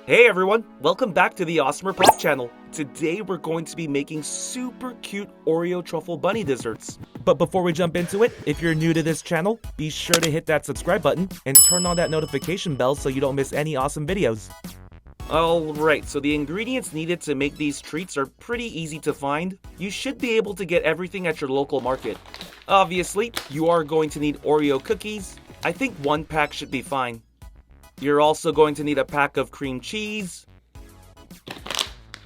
Hey everyone, welcome back to the AWESMR Pop channel. Today we're going to be making super cute Oreo truffle bunny desserts. But before we jump into it, if you're new to this channel, be sure to hit that subscribe button and turn on that notification bell so you don't miss any awesome videos. Alright, so the ingredients needed to make these treats are pretty easy to find. You should be able to get everything at your local market. Obviously, you are going to need Oreo cookies. I think one pack should be fine. You're also going to need a pack of cream cheese,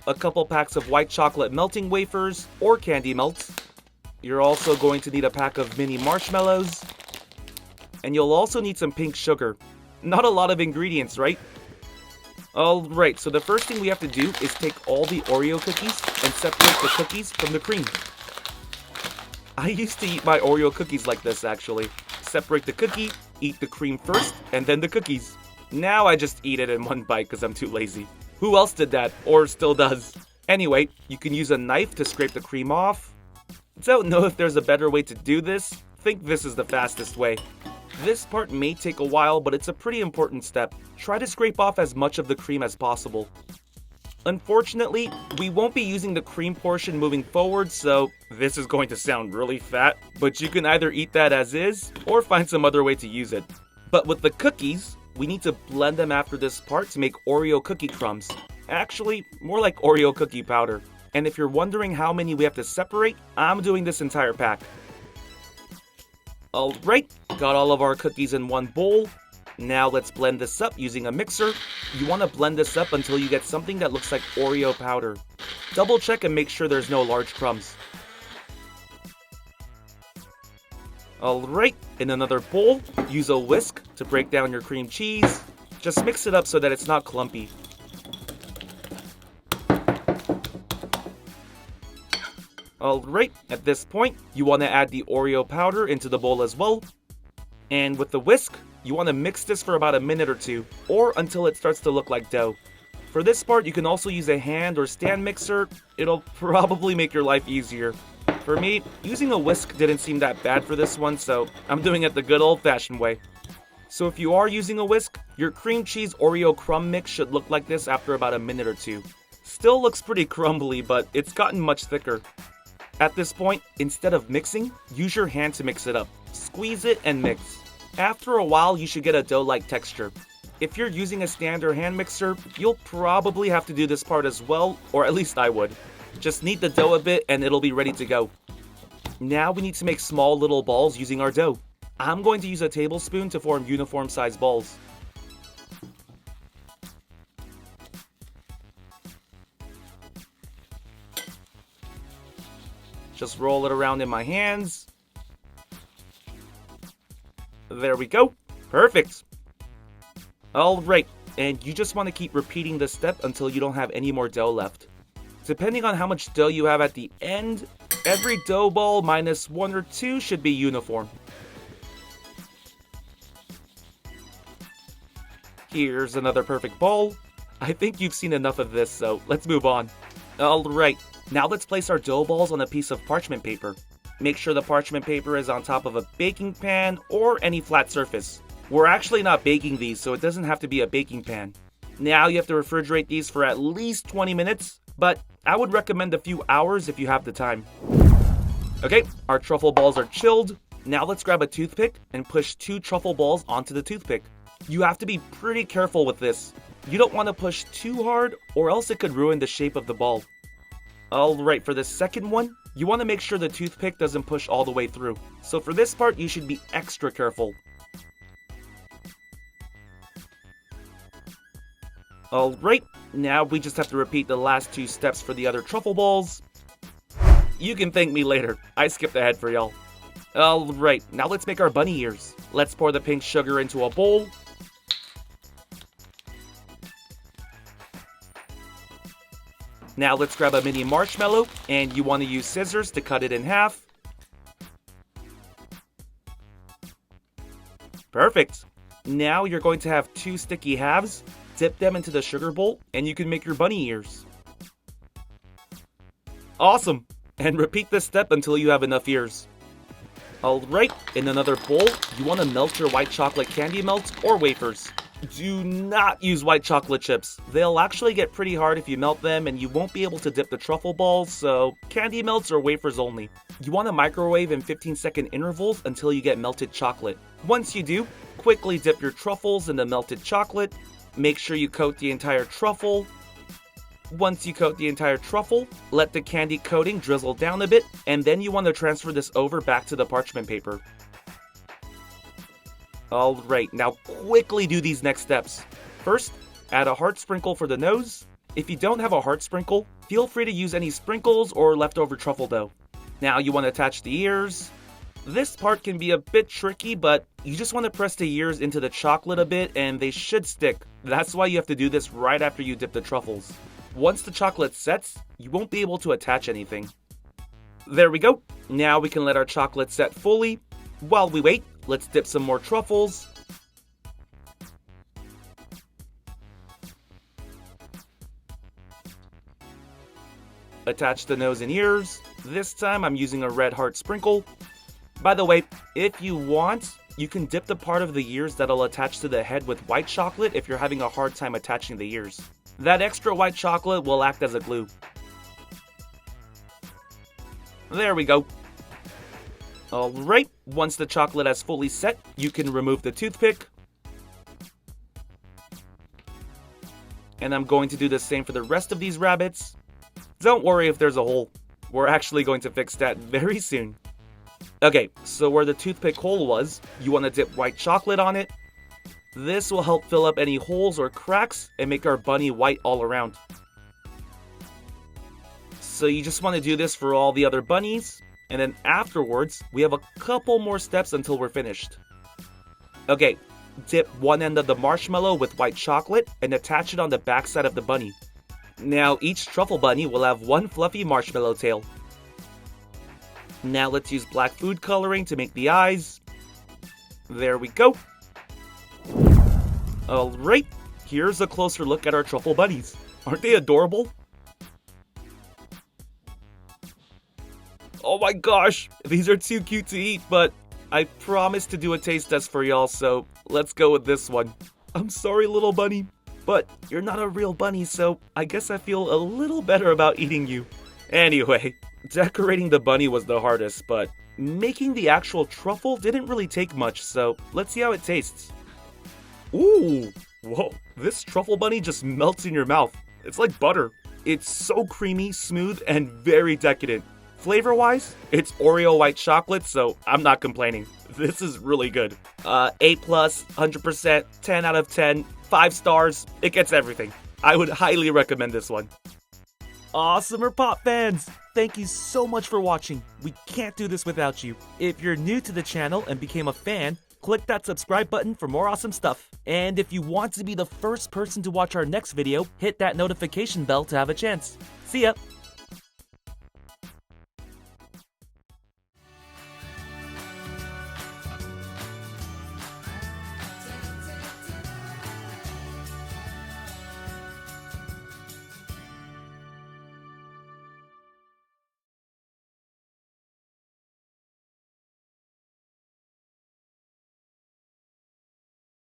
a couple packs of white chocolate melting wafers or candy melts. You're also going to need a pack of mini marshmallows, and you'll also need some pink sugar. Not a lot of ingredients, right? Alright, so the first thing we have to do is take all the Oreo cookies and separate the cookies from the cream. I used to eat my Oreo cookies like this actually. Separate the cookie, eat the cream first, and then the cookies. Now I just eat it in one bite because I'm too lazy. Who else did that, or still does? Anyway, you can use a knife to scrape the cream off. Don't know if there's a better way to do this. Think this is the fastest way. This part may take a while, but it's a pretty important step. Try to scrape off as much of the cream as possible. Unfortunately, we won't be using the cream portion moving forward, so this is going to sound really fat, but you can either eat that as is, or find some other way to use it. But with the cookies, we need to blend them after this part to make Oreo cookie crumbs. Actually, more like Oreo cookie powder. And if you're wondering how many we have to separate, I'm doing this entire pack. Alright, got all of our cookies in one bowl. Now let's blend this up using a mixer. You want to blend this up until you get something that looks like Oreo powder. Double check and make sure there's no large crumbs. Alright, in another bowl, use a whisk to break down your cream cheese. Just mix it up so that it's not clumpy. Alright, at this point, you want to add the Oreo powder into the bowl as well. And with the whisk, you want to mix this for about a minute or two, or until it starts to look like dough. For this part, you can also use a hand or stand mixer. It'll probably make your life easier. For me, using a whisk didn't seem that bad for this one, so I'm doing it the good old-fashioned way. So if you are using a whisk, your cream cheese Oreo crumb mix should look like this after about a minute or two. Still looks pretty crumbly, but it's gotten much thicker. At this point, instead of mixing, use your hand to mix it up. Squeeze it and mix. After a while, you should get a dough-like texture. If you're using a stand or hand mixer, you'll probably have to do this part as well, or at least I would. Just knead the dough a bit and it'll be ready to go. Now we need to make small little balls using our dough. I'm going to use a tablespoon to form uniform sized balls. Just roll it around in my hands. There we go. Perfect. Alright, and you just want to keep repeating this step until you don't have any more dough left. Depending on how much dough you have at the end, every dough ball minus 1 or 2 should be uniform. Here's another perfect ball. I think you've seen enough of this, so let's move on. Alright, now let's place our dough balls on a piece of parchment paper. Make sure the parchment paper is on top of a baking pan or any flat surface. We're actually not baking these, so it doesn't have to be a baking pan. Now you have to refrigerate these for at least 20 minutes, but I would recommend a few hours if you have the time. Okay, our truffle balls are chilled. Now let's grab a toothpick and push 2 truffle balls onto the toothpick. You have to be pretty careful with this. You don't want to push too hard or else it could ruin the shape of the ball. Alright, for the second one, you want to make sure the toothpick doesn't push all the way through. So for this part, you should be extra careful. Alright, now we just have to repeat the last 2 steps for the other truffle balls. You can thank me later, I skipped ahead for y'all. Alright, now let's make our bunny ears. Let's pour the pink sugar into a bowl. Now let's grab a mini marshmallow, and you want to use scissors to cut it in half. Perfect. Now you're going to have 2 sticky halves. Dip them into the sugar bowl, and you can make your bunny ears. Awesome! And repeat this step until you have enough ears. Alright, in another bowl, you want to melt your white chocolate candy melts or wafers. Do not use white chocolate chips. They'll actually get pretty hard if you melt them, and you won't be able to dip the truffle balls, so candy melts or wafers only. You want to microwave in 15-second intervals until you get melted chocolate. Once you do, quickly dip your truffles in the melted chocolate. Make sure you coat the entire truffle. Once you coat the entire truffle, let the candy coating drizzle down a bit, and then you want to transfer this over back to the parchment paper. Alright, now quickly do these next steps. First, add a heart sprinkle for the nose. If you don't have a heart sprinkle, feel free to use any sprinkles or leftover truffle dough. Now you want to attach the ears. This part can be a bit tricky, but you just want to press the ears into the chocolate a bit and they should stick. That's why you have to do this right after you dip the truffles. Once the chocolate sets, you won't be able to attach anything. There we go. Now we can let our chocolate set fully. While we wait, let's dip some more truffles. Attach the nose and ears. This time I'm using a red heart sprinkle. By the way, if you want, you can dip the part of the ears that'll attach to the head with white chocolate if you're having a hard time attaching the ears. That extra white chocolate will act as a glue. There we go. Alright, once the chocolate has fully set, you can remove the toothpick. And I'm going to do the same for the rest of these rabbits. Don't worry if there's a hole. We're actually going to fix that very soon. Okay, so where the toothpick hole was, you want to dip white chocolate on it. This will help fill up any holes or cracks and make our bunny white all around. So you just want to do this for all the other bunnies, and then afterwards, we have a couple more steps until we're finished. Okay, dip one end of the marshmallow with white chocolate and attach it on the backside of the bunny. Now each truffle bunny will have one fluffy marshmallow tail. Now let's use black food coloring to make the eyes. There we go. Alright, here's a closer look at our truffle bunnies. Aren't they adorable? Oh my gosh, these are too cute to eat, but I promised to do a taste test for y'all, so let's go with this one. I'm sorry, little bunny, but you're not a real bunny, so I guess I feel a little better about eating you. Anyway, decorating the bunny was the hardest, but making the actual truffle didn't really take much, so let's see how it tastes. Ooh, whoa, this truffle bunny just melts in your mouth. It's like butter. It's so creamy, smooth, and very decadent. Flavor-wise, it's Oreo white chocolate, so I'm not complaining. This is really good. 8+, 100%, 10 out of 10, 5 stars. It gets everything. I would highly recommend this one. AWESMR Pop fans, thank you so much for watching. We can't do this without you. If you're new to the channel and became a fan, click that subscribe button for more awesome stuff. And if you want to be the first person to watch our next video, hit that notification bell to have a chance. See ya!